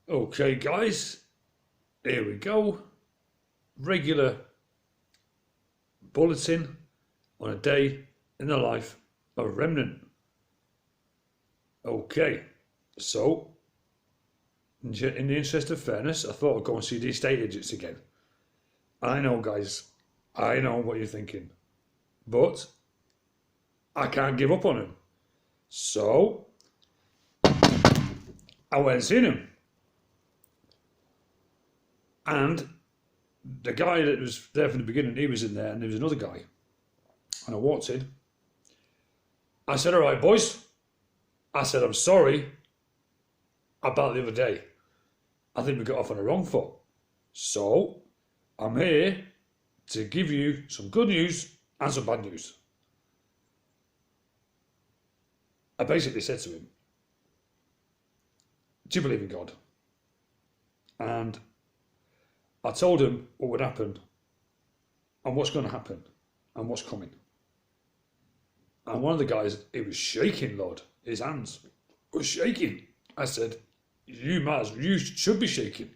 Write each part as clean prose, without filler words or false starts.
Okay, guys, here we go. Regular bulletin on a day in the life of a remnant. Okay, so in the interest of fairness, I thought I'd go and see the estate agents again. I know, guys, I know what you're thinking, but I can't give up on him. So I went and seen him, and the guy that was there from the beginning, he was in there, and there was another guy. And I walked in. I said, "All right, boys." I said, "I'm sorry about the other day. I think we got off on the wrong foot. So I'm here to give you some good news and some bad news." I basically said to him, "Do you believe in God?" And I told him what would happen and what's going to happen and what's coming. And one of the guys, he was shaking, Lord. His hands were shaking. I said, you should be shaking.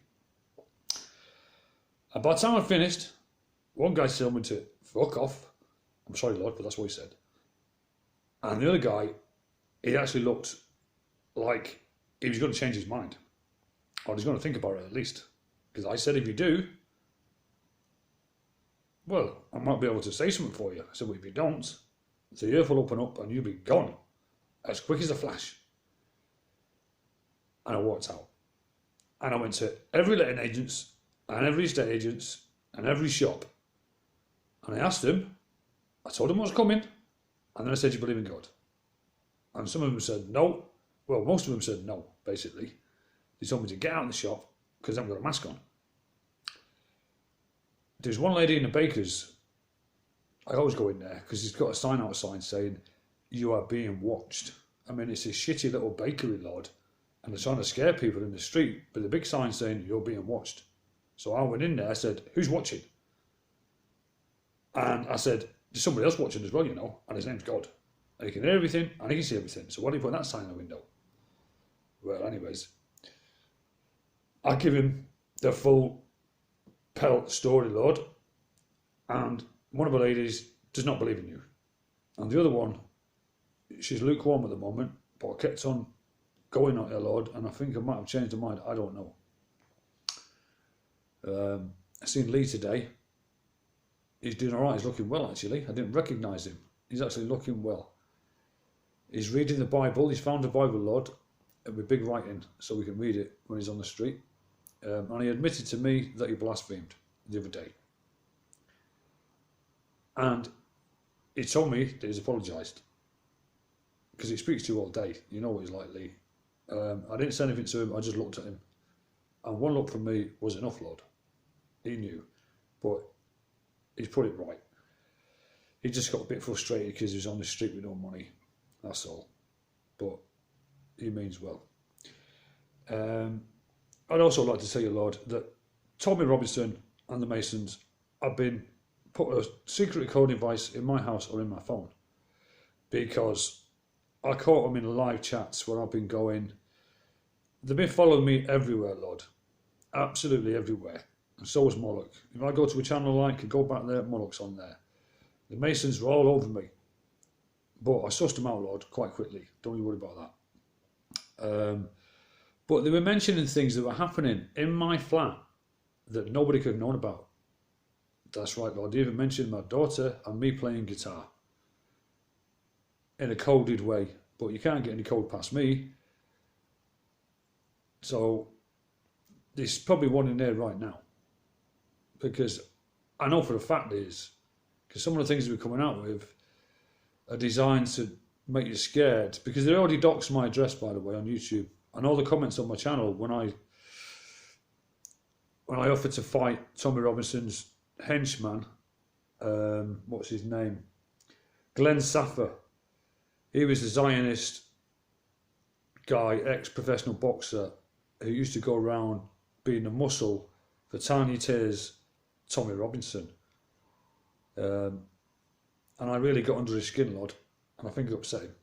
And by the time I finished, one guy told me to fuck off. I'm sorry, Lord, but that's what he said. And the other guy, he actually looked like he was going to change his mind. Or he's going to think about it at least. Because I said, if you do, well, I might be able to say something for you. I said, well, if you don't, the earth will open up and you'll be gone as quick as a flash. And I walked out. And I went to every letting agents and every estate agents and every shop. And I asked them, I told them what's coming. And then I said, "Do you believe in God?" And some of them said no. Well, most of them said no, basically. They told me to get out of the shop because I haven't got a mask on. There's one lady in the baker's. I always go in there because he's got a sign outside saying, "You are being watched." I mean, it's a shitty little bakery, Lord. And they're trying to scare people in the street with a big sign saying, "You're being watched." So I went in there, I said, "Who's watching?" And I said, "There's somebody else watching as well, you know, and his name's God. And he can hear everything and he can see everything. So why do you put that sign in the window?" Well, anyways, I give him the full pelt story, Lord. And one of the ladies does not believe in you. And the other one, she's lukewarm at the moment, but I kept on going at her, Lord, and I think I might have changed her mind. I don't know. I seen Lee today. He's doing all right. He's looking well, actually. I didn't recognise him. He's actually looking well. He's reading the Bible. He's found the Bible, Lord, with big writing, so we can read it when he's on the street. And he admitted to me that he blasphemed the other day. And he told me that he's apologised. Because he speaks to you all day. You know what he's like, Lee. I didn't say anything to him. I just looked at him. And one look from me was enough, Lord. He knew. But he's put it right. He just got a bit frustrated because he was on the street with no money. That's all. But he means well. I'd also like to tell you, Lord, that Tommy Robinson and the Masons have been put a secret recording device in my house or in my phone because I caught them in live chats where I've been going. They've been following me everywhere, Lord. Absolutely everywhere. And so is Moloch. If I go to a channel I could go back there, Moloch's on there. The Masons were all over me. But I sussed them out, Lord, quite quickly. Don't you worry about that. But they were mentioning things that were happening in my flat that nobody could have known about. That's right, Lord. They even mentioned my daughter and me playing guitar in a coded way. But you can't get any code past me. So there's probably one in there right now. Because I know for a fact it is. Because some of the things we're coming out with are designed to make you scared. Because they already doxed my address, by the way, on YouTube. And all the comments on my channel when I offered to fight Tommy Robinson's henchman, what's his name? Glenn Saffer. He was a Zionist guy, ex-professional boxer, who used to go around being a muscle for Tiny Tears Tommy Robinson. And I really got under his skin, Lord, and I think it upset him.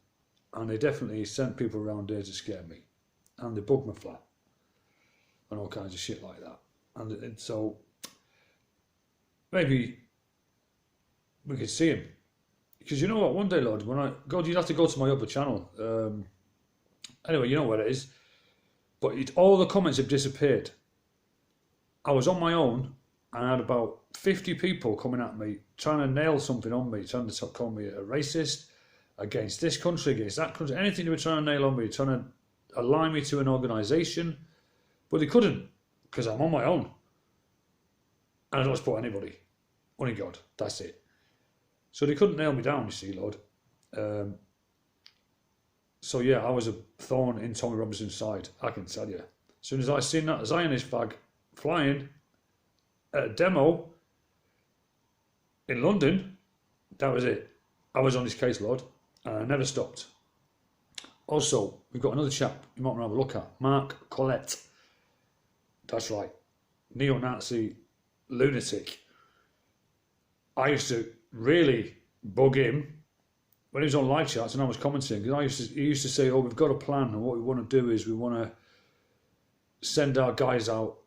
And they definitely sent people around there to scare me. And they bugged my flat. and all kinds of shit like that. And so maybe we could see him. Because you know what, one day, Lord, you'd have to go to my other channel. Anyway, you know where it is. But all the comments have disappeared. I was on my own, and I had about 50 people coming at me, trying to nail something on me, trying to call me a racist, against this country, against that country, anything they were trying to nail on me, trying to align me to an organisation. But they couldn't, because I'm on my own. And I don't support anybody. Only God, that's it. So they couldn't nail me down, you see, Lord. So yeah, I was a thorn in Tommy Robinson's side, I can tell you. As soon as I seen that Zionist flag flying at a demo in London, that was it. I was on his case, Lord, and I never stopped. Also, we've got another chap you might want to have a look at, Mark Collett. That's right, neo-Nazi lunatic. I used to really bug him when he was on live chats and I was commenting, because he used to say, oh, we've got a plan, and what we want to do is we want to send our guys out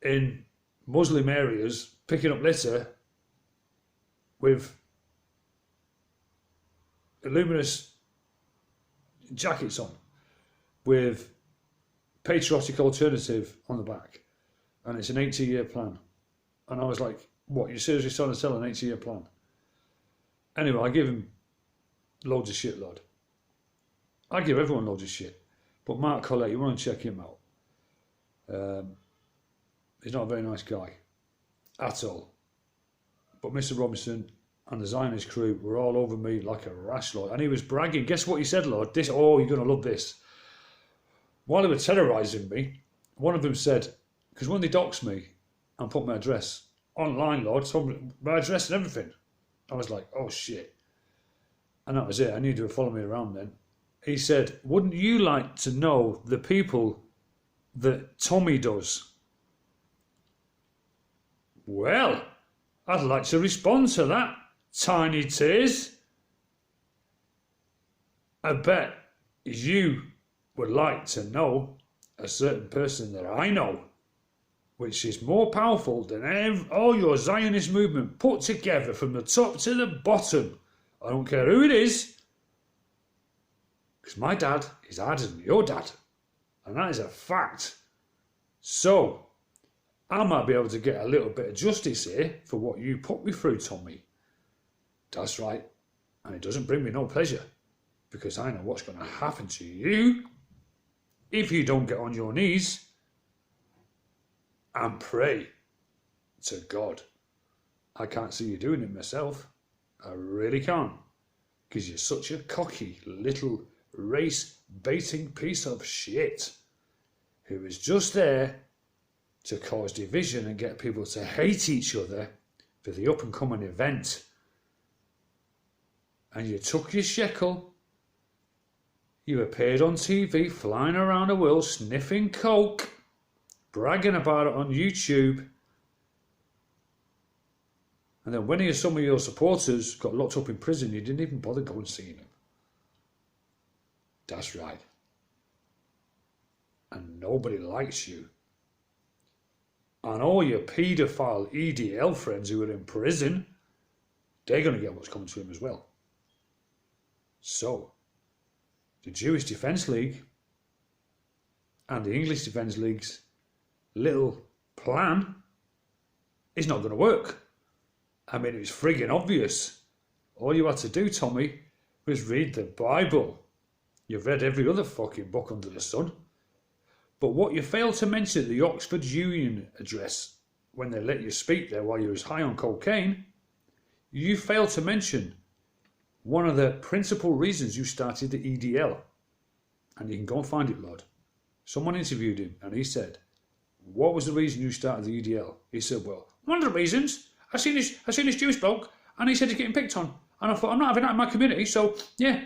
in Muslim areas picking up litter with luminous jackets on with patriotic alternative on the back, and it's an 80-year plan. And I was like, what, you seriously trying to sell an 80-year plan? Anyway, I give him loads of shit, Lord. I give everyone loads of shit. But Mark Collett, you want to check him out. He's not a very nice guy at all. But Mr. Robinson and the Zionist crew were all over me like a rash, Lord. And he was bragging. Guess what he said, Lord? Oh, you're going to love this. While they were terrorising me, one of them said, because when they doxed me and put my address online, Lord, told me my address and everything, I was like, oh shit. And that was it. I knew they were following me around then. He said, wouldn't you like to know the people that Tommy does? Well, I'd like to respond to that, Tiny Tears. I bet you would like to know a certain person that I know, which is more powerful than all your Zionist movement put together from the top to the bottom. I don't care who it is, because my dad is harder than your dad, and that is a fact. So, I might be able to get a little bit of justice here for what you put me through, Tommy. That's right, and it doesn't bring me no pleasure, because I know what's going to happen to you if you don't get on your knees and pray to God. I can't see you doing it myself. I really can't, because you're such a cocky little race-baiting piece of shit who is just there to cause division and get people to hate each other for the up-and-coming event. And you took your shekel, you appeared on TV flying around the world sniffing coke, bragging about it on YouTube, and then when some of your supporters got locked up in prison, you didn't even bother going seeing them. That's right. And nobody likes you. And all your paedophile EDL friends who are in prison, they're going to get what's coming to them as well. So, the Jewish Defence League and the English Defence League's little plan is not going to work. I mean, it was friggin' obvious. All you had to do, Tommy, was read the Bible. You've read every other fucking book under the sun. But what you failed to mention at the Oxford Union address, when they let you speak there while you was high on cocaine, you failed to mention one of the principal reasons you started the EDL. And you can go and find it, Lord. Someone interviewed him and he said, what was the reason you started the EDL? He said, well, one of the reasons, I seen this Jewish bloke and he said he's getting picked on. And I thought, I'm not having that in my community, so yeah.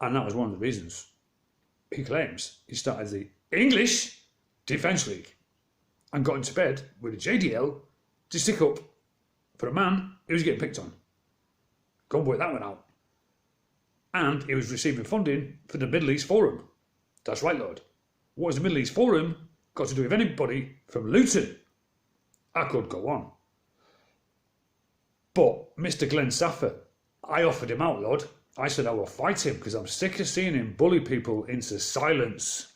And that was one of the reasons. He claims he started the English Defence League and got into bed with a JDL to stick up for a man who was getting picked on. Go and work that one out. and he was receiving funding for the Middle East Forum. That's right, Lord. What has the Middle East Forum got to do with anybody from Luton? I could go on. But Mr. Glenn Saffer, I offered him out, Lord. I said I will fight him because I'm sick of seeing him bully people into silence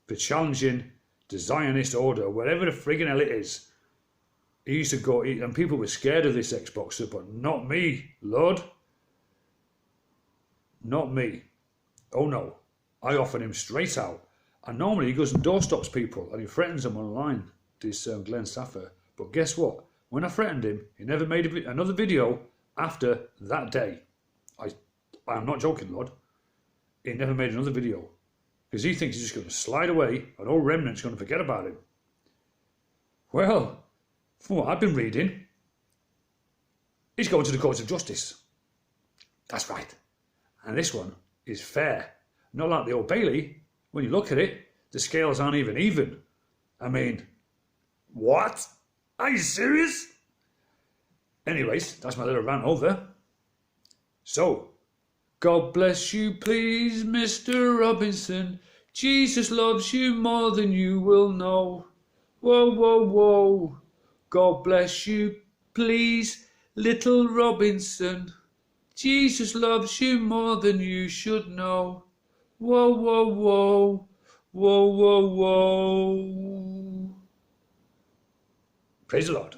for challenging the Zionist order, whatever the friggin' hell it is. He used to go, and people were scared of this ex-boxer, but not me, Lord. Not me. Oh no. I offered him straight out. And normally he goes and doorstops people and he threatens them online, this Glenn Saffer. But guess what? When I threatened him, he never made another video after that day. I'm not joking, Lord. He never made another video. Because he thinks he's just going to slide away and all remnant's going to forget about him. Well, from what I've been reading, he's going to the courts of justice. That's right. And this one is fair. Not like the Old Bailey. When you look at it, the scales aren't even. I mean, what? Are you serious? Anyways, that's my little rant over. So, God bless you, please, Mr. Robinson. Jesus loves you more than you will know. Whoa, whoa, whoa. God bless you, please, little Robinson. Jesus loves you more than you should know. Whoa, whoa, whoa. Whoa, whoa, whoa. Praise the Lord.